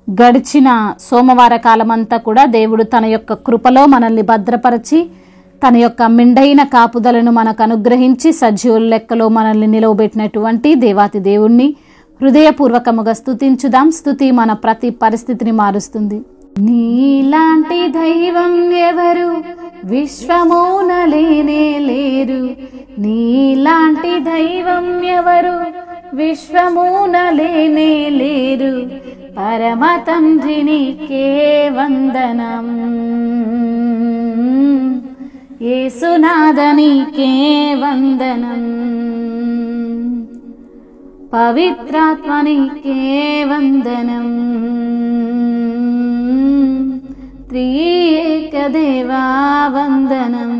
గడిచిన సోమవార కాలమంతా కూడా దేవుడు తన యొక్క కృపలో మనల్ని భద్రపరిచి తన యొక్క మెండైన కాపుదలను మనకు అనుగ్రహించి సజీవుల లెక్కలో మనల్ని నిలవబెట్టినటువంటి దేవాతి దేవుణ్ణి హృదయపూర్వకముగా స్తుతించుదాం. స్తుతి మన ప్రతి పరిస్థితిని మారుస్తుంది. నీలాంటి దైవం ఎవరు విశ్వమున లేనే లేరు, నీలాంటి దైవం ఎవరు విశ్వమున లేనే లేరు, పరమ తండ్రి నీకే వందనం, యేసునాథ నీకే వందనం, పవిత్రాత్మ నీకే వందనం, త్రియేక దేవా వందనం.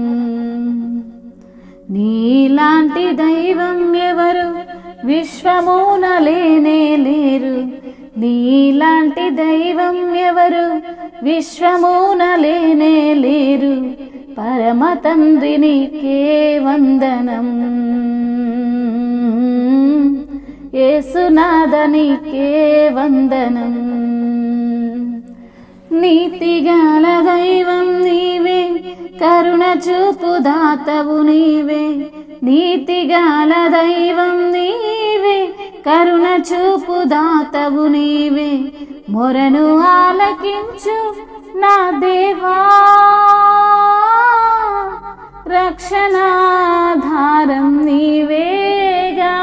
నీలాంటి దైవం ఎవరు విశ్వమున లేనే లేరు, నీలాంటి దైవం ఎవరు విశ్వమున లేనే లేరు, పరమ తండ్రి నీకే వందనం, యేసునాథ నీకే వందనం. నీతిగల దైవం నీవే, కరుణ చూపు దాతవు నీవే, నీతిగల దైవం నీవే, కరుణ చూపు దాతవు నీవే, మొరను ఆలకించు నా దేవా, రక్షణాధారం నీవేగా,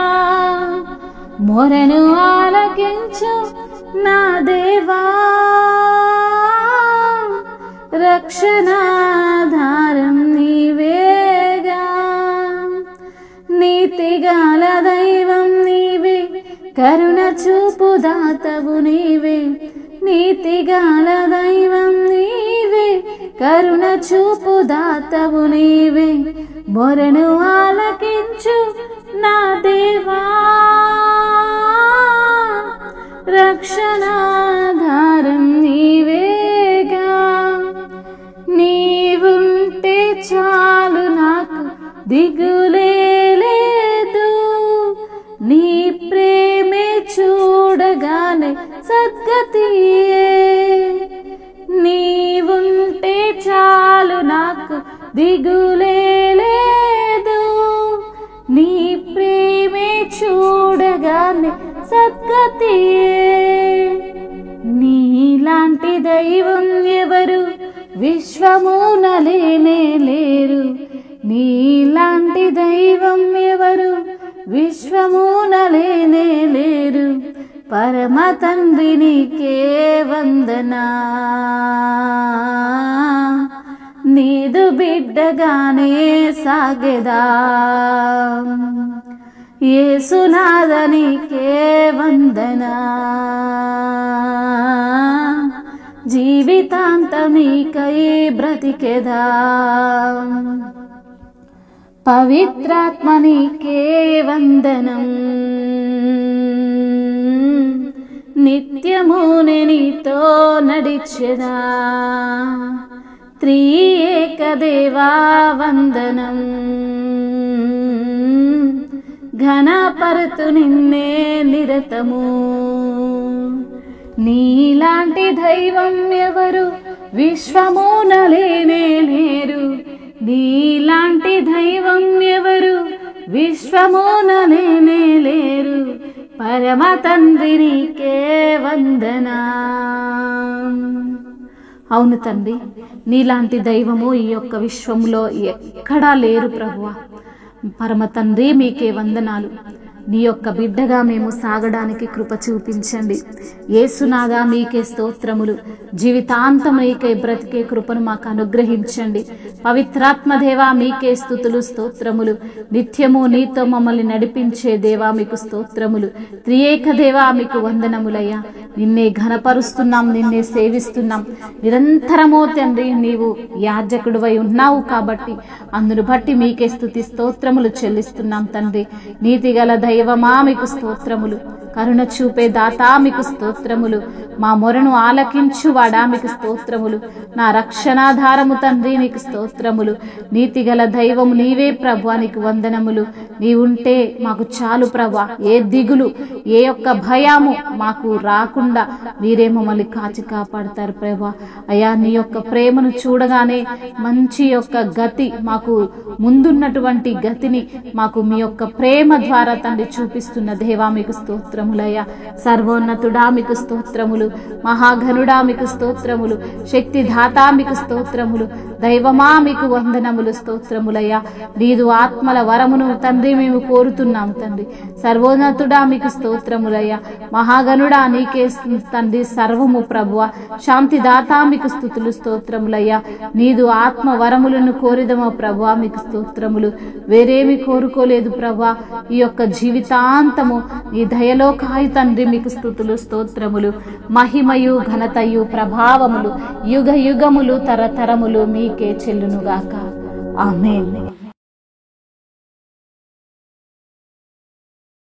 మొరను ఆలకించు నా దేవా, రక్షణాధారం నీవేగా. నీతిగల దైవం నీవే, కరుణ చూపు దాతవు నీవే, నీతిగల దైవం నీవే, కరుణ చూపు దాతవు నీవే, మొరను ఆలకించు నా దేవా, రక్షణాధారం నీవేగా. నీవుంటే చాలు నాకు దిగులే లేదు, నీ ప్రేమే చూడగానే సద్గతియే, నీవుంటే చాలు నాకు దిగులే లేదు, నీ ప్రేమే చూడగానే సద్గతియే. నీలాంటి దైవం ఎవరు విశ్వమున లేనే లేరు, నీలాంటి దైవం ఎవరు విశ్వమున లేనే లేరు, పరమ తండ్రి నీకే వందనా, నీదు బిడ్డగానే సాగెదా, యేసునాథ నీకే వందనా, జీవితాంతం నీకై బ్రతికెదా, పవిత్రాత్మ నీకే వందనం, నిత్యము నీతో నడిచెదా, త్రియేక దేవా వందనం, ఘనపరతు నిన్నే నిరతము. నీలాంటి దైవం ఎవరు విశ్వమున లేనే లేరు, నీలాంటి దైవం ఎవరు విశ్వమున లేనే లేరు, పరమ తండ్రి నీకే వందనా. అవును తండ్రి, నీలాంటి దైవము ఈ యొక్క విశ్వములో ఎక్కడా లేరు ప్రభువా. పరమ తండ్రి మీకే వందనాలు. నీ యొక్క బిడ్డగా మేము సాగడానికి కృప చూపించండి. యేసునాథా మీకే స్తోత్రములు. జీవితాంతం మీకే బ్రతికే కృపను మాకు అనుగ్రహించండి. పవిత్రాత్మ దేవా మీకే స్తుతులు స్తోత్రములు. నిత్యము నీతో మమ్మల్ని నడిపించే దేవా మీకు స్తోత్రములు. త్రియేక దేవా మీకు వందనములయ్యా. నిన్నే ఘనపరుస్తున్నాం, నిన్నే సేవిస్తున్నాం. నిరంతరమో తండ్రి నీవు యాజకుడివై ఉన్నావు కాబట్టి అందును బట్టి మీకే స్తుతి స్తోత్రములు చెల్లిస్తున్నాం తండ్రి. నీతిగల దైవమా మీకు స్తోత్రములు. కరుణ చూపే దాతా మీకు స్తోత్రములు. మా మొరను ఆలకించువాడా మీకు స్తోత్రములు. నా రక్షణాధారము తండ్రి నీకు స్తోత్రములు. నీతిగల దైవము నీవే ప్రభువా, నీకు వందనములు. నీవుంటే మాకు చాలు ప్రభువా. ఏ దిగులు, ఏ యొక్క భయము మాకు రాకుండా మీరే మమ్మల్ని కాచి కాపాడతారు ప్రభువా. అయ్యా, నీ యొక్క ప్రేమను చూడగానే మంచి యొక్క గతి, మాకు ముందున్నటువంటి గతిని మాకు మీ యొక్క ప్రేమ ద్వారా తండ్రి చూపిస్తున్న దేవా మీకు స్తోత్రములయ్యా. సర్వోన్నతుడా మీకు స్తోత్రములు. మహాఘనుడా మీకు స్తోత్రములు. శక్తిదాతా మీకు స్తోత్రములు. దైవమా మీకు వందనములు, స్తోత్రములయ్యా. నీదు ఆత్మల వరమును తండ్రి మేము కోరుతున్నాము తండ్రి. సర్వోన్నతుడా మీకు స్తోత్రములయ్యా. మహాగణుడా నీకే తండ్రి సర్వము ప్రభువా. శాంతిదాత మీకు స్తుతులు, స్తోత్రములయ్యా. నీదు ఆత్మ వరములను కోరిదమా ప్రభువా, మీకు స్తోత్రములు. వేరేమి కోరుకోలేదు ప్రభువా. ఈ యొక్క జీవితాంతము నీ దయలో కాయి తండ్రి, మీకు స్తుతులు, స్తోత్రములు. మహిమయు ఘనతయు ప్రభావములు యుగ యుగములు తరతరములు మీకే చెల్లునుగాక. ఆమేన్.